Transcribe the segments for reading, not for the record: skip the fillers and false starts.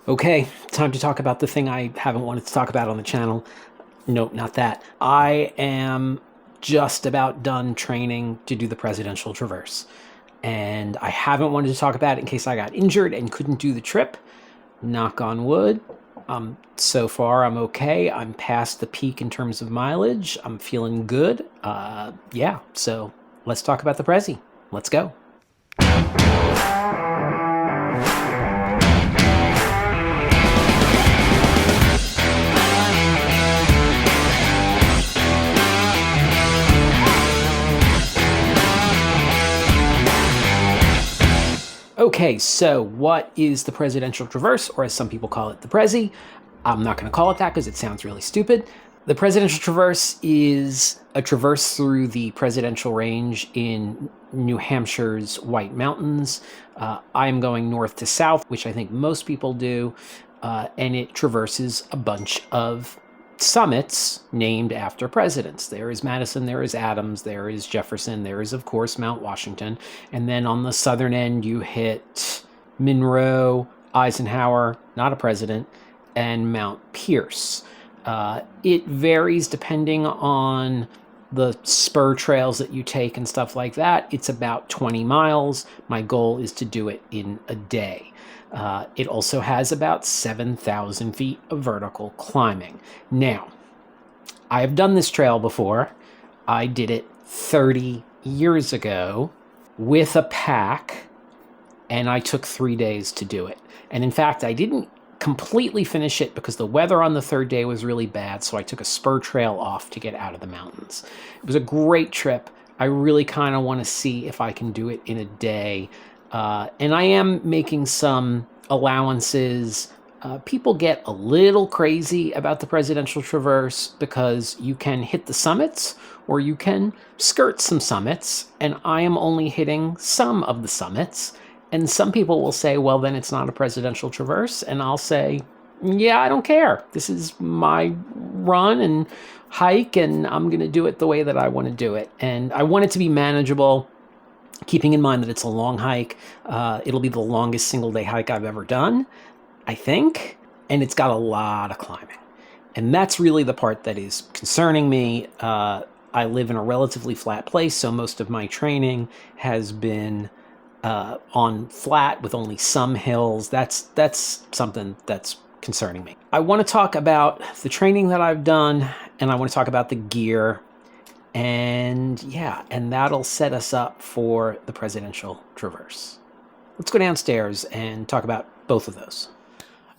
Okay, time to talk about the thing I haven't wanted to talk about on the channel. Nope, not that. I am just about done training to do the presidential traverse. And I haven't wanted to talk about it in case I got injured and couldn't do the trip. Knock on wood. So far, I'm okay. I'm past the peak in terms of mileage. I'm feeling good. Yeah, so let's talk about the Prezi. Let's go. Okay, so what is the presidential traverse, or as some people call it, the Prezi? I'm not going to call it that because it sounds really stupid. The presidential traverse is a traverse through the presidential range in New Hampshire's White Mountains. I'm going north to south, which I think most people do, and it traverses a bunch of summits named after presidents. There is Madison, there is Adams, there is Jefferson, there is, of course, Mount Washington. And then on the southern end, you hit Monroe, Eisenhower, not a president, and Mount Pierce. It varies depending on the spur trails that you take and stuff like that. It's about 20 miles. My goal is to do it in a day. It also has about 7,000 feet of vertical climbing. Now, I have done this trail before. I did it 30 years ago with a pack, and I took 3 days to do it. And in fact, I didn't completely finish it because the weather on the third day was really bad, so I took a spur trail off to get out of the mountains. It was a great trip. I really kind of want to see if I can do it in a day. And I am making some allowances. People get a little crazy about the presidential traverse because you can hit the summits or you can skirt some summits, and I am only hitting some of the summits. And some people will say, well, then it's not a presidential traverse. And I'll say, yeah, I don't care. This is my run and hike, and I'm going to do it the way that I want to do it. And I want it to be manageable, keeping in mind that it's a long hike. It'll be the longest single-day hike I've ever done, I think. And it's got a lot of climbing. And that's really the part that is concerning me. I live in a relatively flat place, so most of my training has been on flat with only some hills. That's something that's concerning me. I want to talk about the training that I've done, and I want to talk about the gear, and yeah, and that'll set us up for the presidential traverse. Let's go downstairs and talk about both of those.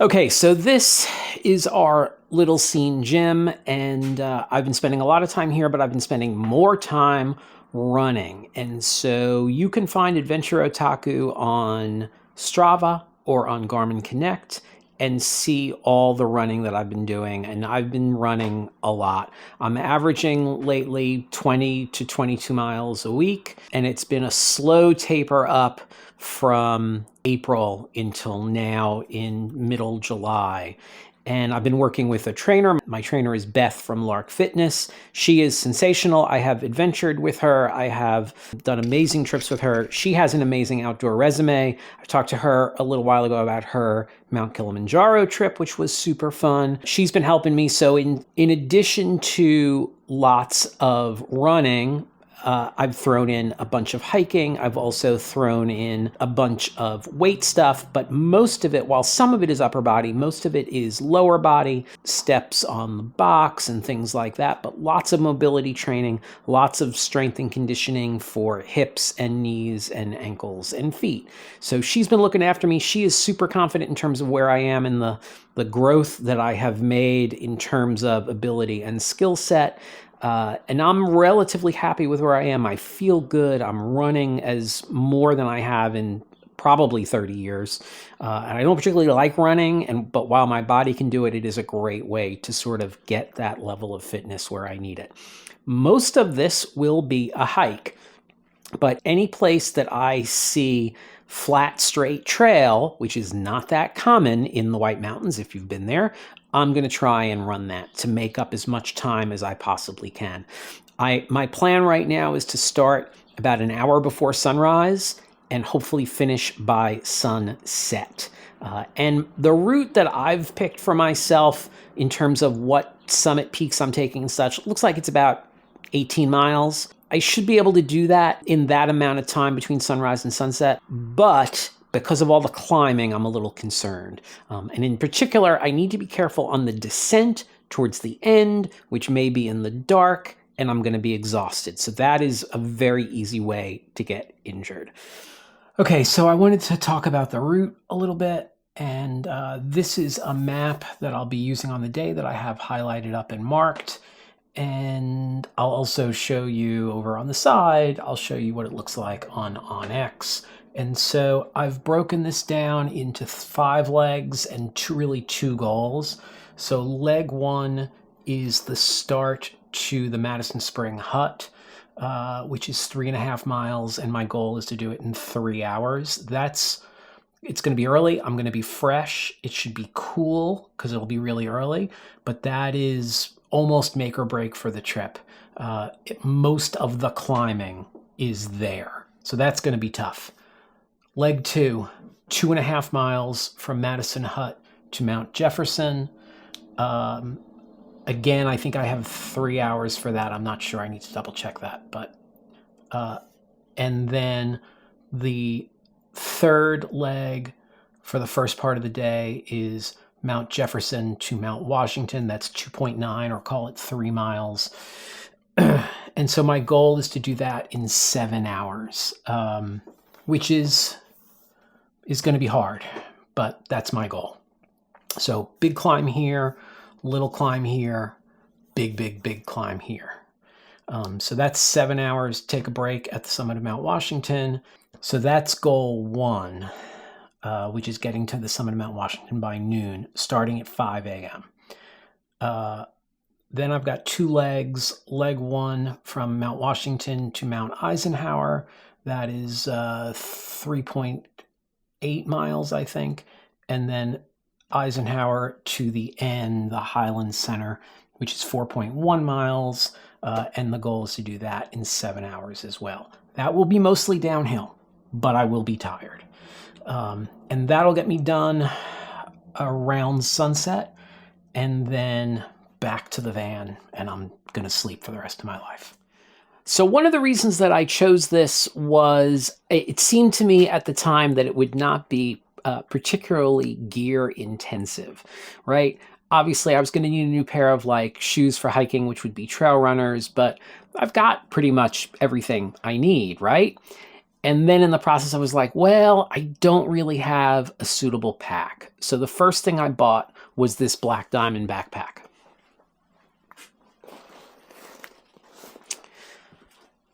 Okay, so this is our little scene gym, and I've been spending a lot of time here, but I've been spending more time running. And so you can find Adventure Otaku on Strava or on Garmin Connect and see all the running that I've been doing. And I've been running a lot. I'm averaging lately 20 to 22 miles a week, and it's been a slow taper up from April until now in middle July. And I've been working with a trainer. My trainer is Beth from Lark Fitness. She is sensational. I have adventured with her. I have done amazing trips with her. She has an amazing outdoor resume. I talked to her a little while ago about her Mount Kilimanjaro trip, which was super fun. She's been helping me. So in addition to lots of running, I've thrown in a bunch of hiking. I've also thrown in a bunch of weight stuff, but most of it, while some of it is upper body, most of it is lower body, steps on the box and things like that, but lots of mobility training, lots of strength and conditioning for hips and knees and ankles and feet. So she's been looking after me. She is super confident in terms of where I am and the growth that I have made in terms of ability and skill set. And I'm relatively happy with where I am. I feel good. I'm running as more than I have in probably 30 years. And I don't particularly like running, but while my body can do it, it is a great way to sort of get that level of fitness where I need it. Most of this will be a hike, but any place that I see flat, straight trail, which is not that common in the White Mountains if you've been there, I'm going to try and run that to make up as much time as I possibly can. My plan right now is to start about an hour before sunrise and hopefully finish by sunset. And the route that I've picked for myself in terms of what summit peaks I'm taking and such, looks like it's about 18 miles. I should be able to do that in that amount of time between sunrise and sunset, but because of all the climbing, I'm a little concerned. And in particular, I need to be careful on the descent towards the end, which may be in the dark, and I'm going to be exhausted. So that is a very easy way to get injured. Okay, so I wanted to talk about the route a little bit. And this is a map that I'll be using on the day that I have highlighted up and marked. And I'll also show you over on the side, I'll show you what it looks like on X. And so I've broken this down into 5 legs and two goals. So leg 1 is the start to the Madison Spring Hut, which is 3.5 miles, and my goal is to do it in 3 hours. It's going to be early. I'm going to be fresh. It should be cool because it'll be really early, but that is almost make or break for the trip. Most of the climbing is there, so that's going to be tough. Leg 2, 2.5 miles from Madison Hut to Mount Jefferson. Again, I think I have 3 hours for that. I'm not sure. I need to double check that. But and then the third leg for the first part of the day is Mount Jefferson to Mount Washington. That's 2.9, or call it 3 miles. And so my goal is to do that in 7 hours, which is going to be hard, but that's my goal. So big climb here, little climb here, big climb here. So that's 7 hours. Take a break at the summit of Mount Washington. So that's goal 1, which is getting to the summit of Mount Washington by noon, starting at 5 a.m. Then I've got 2 legs. Leg 1 from Mount Washington to Mount Eisenhower. That is 3.8 miles, I think. And then Eisenhower to the end, the Highland Center, which is 4.1 miles. And the goal is to do that in 7 hours as well. That will be mostly downhill, but I will be tired. And that'll get me done around sunset, and then back to the van, and I'm going to sleep for the rest of my life. So one of the reasons that I chose this was it seemed to me at the time that it would not be particularly gear intensive, right? Obviously, I was going to need a new pair of shoes for hiking, which would be trail runners, but I've got pretty much everything I need, right? And then in the process, I was like, well, I don't really have a suitable pack. So the first thing I bought was this Black Diamond backpack.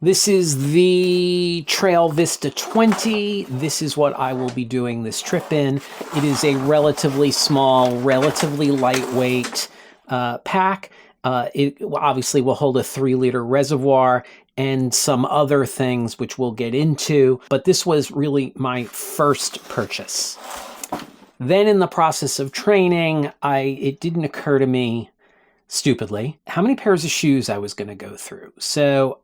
This is the Trail Vista 20. This is what I will be doing this trip in. It is a relatively small, relatively lightweight pack. It obviously will hold a 3-liter reservoir and some other things which we'll get into, but this was really my first purchase. Then in the process of training, it didn't occur to me, stupidly, how many pairs of shoes I was going to go through. So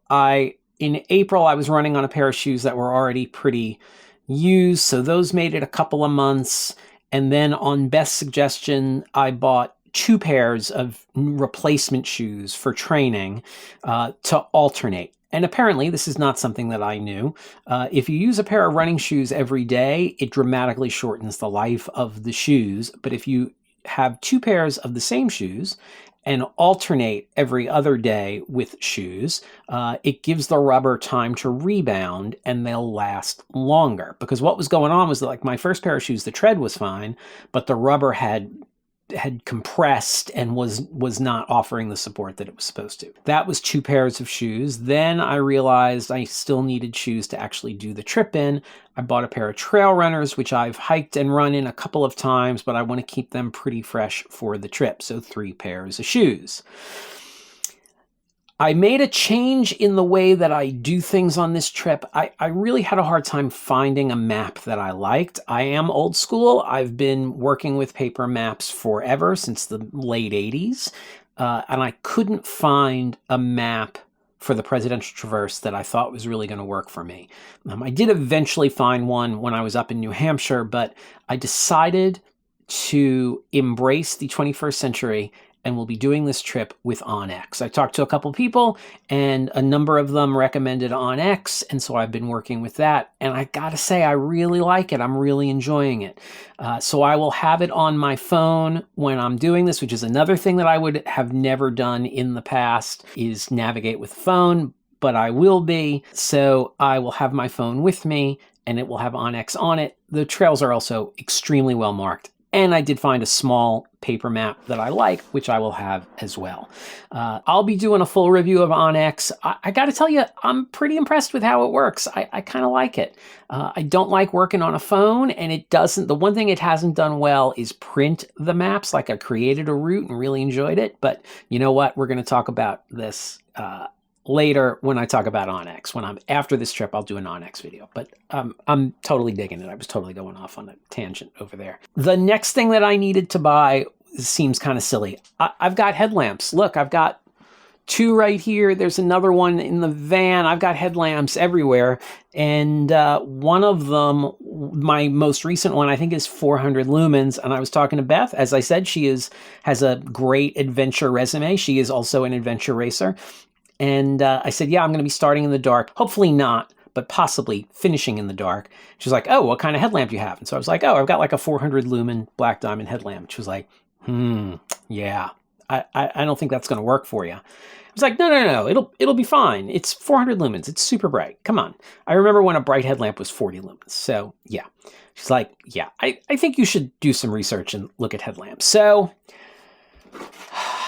in April, I was running on a pair of shoes that were already pretty used, so those made it a couple of months. And then on Beth's suggestion, I bought 2 pairs of replacement shoes for training to alternate. And apparently, this is not something that I knew. If you use a pair of running shoes every day, it dramatically shortens the life of the shoes. But if you have 2 pairs of the same shoes and alternate every other day with shoes, it gives the rubber time to rebound and they'll last longer. Because what was going on was that my first pair of shoes, the tread was fine, but the rubber had compressed and was not offering the support that it was supposed to. That was 2 pairs of shoes. Then I realized I still needed shoes to actually do the trip in. I bought a pair of trail runners, which I've hiked and run in a couple of times, but I want to keep them pretty fresh for the trip. So 3 pairs of shoes. I made a change in the way that I do things on this trip. I really had a hard time finding a map that I liked. I am old school. I've been working with paper maps forever, since the late 80s. And I couldn't find a map for the Presidential Traverse that I thought was really going to work for me. I did eventually find one when I was up in New Hampshire, but I decided to embrace the 21st century and we'll be doing this trip with OnX. I talked to a couple people and a number of them recommended OnX, and so I've been working with that. And I gotta say, I really like it. I'm really enjoying it. So I will have it on my phone when I'm doing this, which is another thing that I would have never done in the past, is navigate with the phone, but I will be. So I will have my phone with me and it will have OnX on it. The trails are also extremely well marked. And I did find a small paper map that I like, which I will have as well. I'll be doing a full review of OnX. I got to tell you, I'm pretty impressed with how it works. I kind of like it. I don't like working on a phone, and it doesn't. The one thing it hasn't done well is print the maps. Like, I created a route and really enjoyed it, but you know what? We're going to talk about this later when I talk about OnX. When I'm after this trip, I'll do an OnX video, but I'm totally digging it. I was totally going off on a tangent over there. The next thing that I needed to buy seems kind of silly. I've got headlamps. Look, I've got 2 right here. There's another one in the van. I've got headlamps everywhere. And one of them, my most recent one, I think is 400 lumens. And I was talking to Beth. As I said, she has a great adventure resume. She is also an adventure racer. And I said, yeah, I'm going to be starting in the dark. Hopefully not, but possibly finishing in the dark. She's like, oh, what kind of headlamp do you have? And so I was like, oh, I've got like a 400 lumen black diamond headlamp. She was like, yeah, I don't think that's going to work for you. I was like, no, it'll be fine. It's 400 lumens. It's super bright. Come on. I remember when a bright headlamp was 40 lumens. So yeah, she's like, yeah, I think you should do some research and look at headlamps. So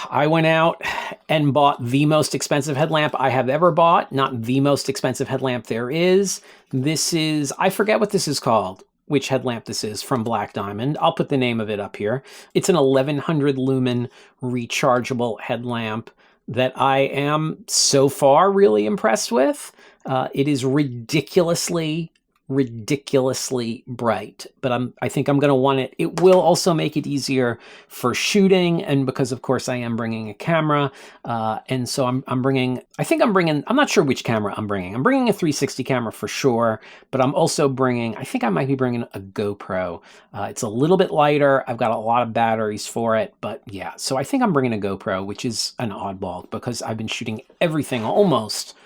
I went out and bought the most expensive headlamp I have ever bought. Not the most expensive headlamp there is. This is, I forget what this is called, which headlamp this is, from Black Diamond. I'll put the name of it up here. It's an 1100 lumen rechargeable headlamp that I am so far really impressed with. It is ridiculously bright, but I think I'm going to want it. It will also make it easier for shooting, and because of course I am bringing a camera, and so I'm not sure which camera I'm bringing. I'm bringing a 360 camera for sure, but I'm also I think I might be bringing a GoPro. It's a little bit lighter. I've got a lot of batteries for it, but yeah, so I think I'm bringing a GoPro, which is an oddball because I've been shooting everything almost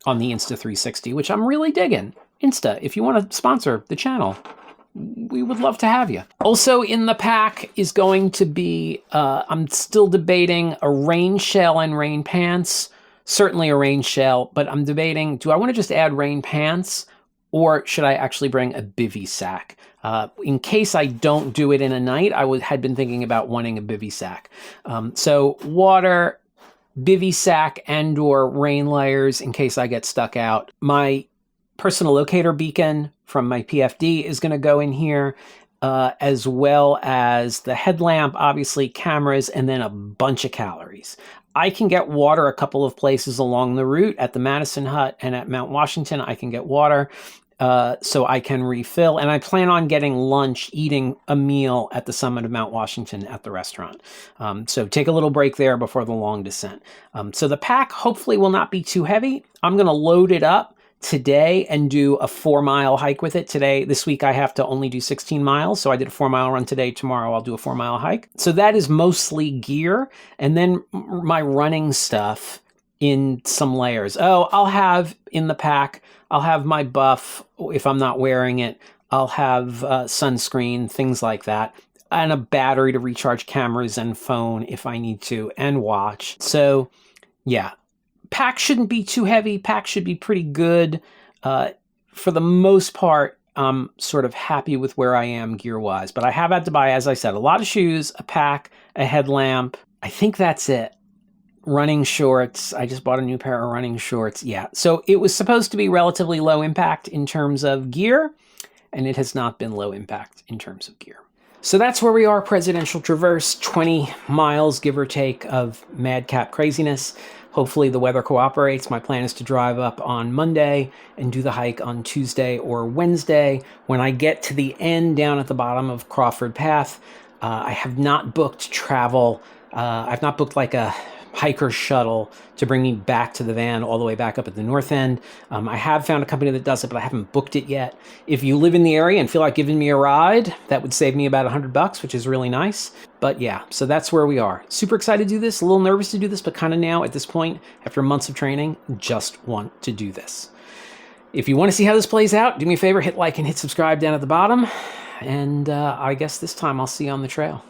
on the Insta360, which I'm really digging. Insta, if you want to sponsor the channel, we would love to have you. Also in the pack is going to be, I'm still debating a rain shell and rain pants. Certainly a rain shell, but I'm debating, do I want to just add rain pants or should I actually bring a bivy sack? In case I don't do it in a night, had been thinking about wanting a bivy sack. So water, bivy sack, and or rain layers in case I get stuck out. My personal locator beacon from my PFD is going to go in here, as well as the headlamp, obviously cameras, and then a bunch of calories. I can get water a couple of places along the route. At the Madison Hut and at Mount Washington, I can get water, so I can refill. And I plan on getting lunch, eating a meal at the summit of Mount Washington at the restaurant. So take a little break there before the long descent. So the pack hopefully will not be too heavy. I'm going to load it up today and do a 4-mile hike with it today. This week I have to only do 16 miles. So I did a 4-mile run today. Tomorrow I'll do a 4-mile hike. So that is mostly gear. And then my running stuff in some layers. Oh, I'll have in the pack, I'll have my buff if I'm not wearing it. I'll have sunscreen, things like that. And a battery to recharge cameras and phone if I need to, and watch. So yeah. Pack shouldn't be too heavy. Pack should be pretty good. For the most part, I'm sort of happy with where I am gear-wise. But I have had to buy, as I said, a lot of shoes, a pack, a headlamp. I think that's it. Running shorts. I just bought a new pair of running shorts. Yeah. So it was supposed to be relatively low impact in terms of gear, and it has not been low impact in terms of gear. So that's where we are, Presidential Traverse, 20 miles, give or take, of madcap craziness. Hopefully the weather cooperates. My plan is to drive up on Monday and do the hike on Tuesday or Wednesday. When I get to the end down at the bottom of Crawford Path, I have not booked travel. I've not booked like a hiker shuttle to bring me back to the van all the way back up at the north end. I have found a company that does it, but I haven't booked it yet. If you live in the area and feel like giving me a ride, that would save me about $100, which is really nice. But yeah, so that's where we are. Super excited to do this, a little nervous to do this, but kind of now at this point, after months of training, just want to do this. If you want to see how this plays out, do me a favor, hit like and hit subscribe down at the bottom. And I guess this time I'll see you on the trail.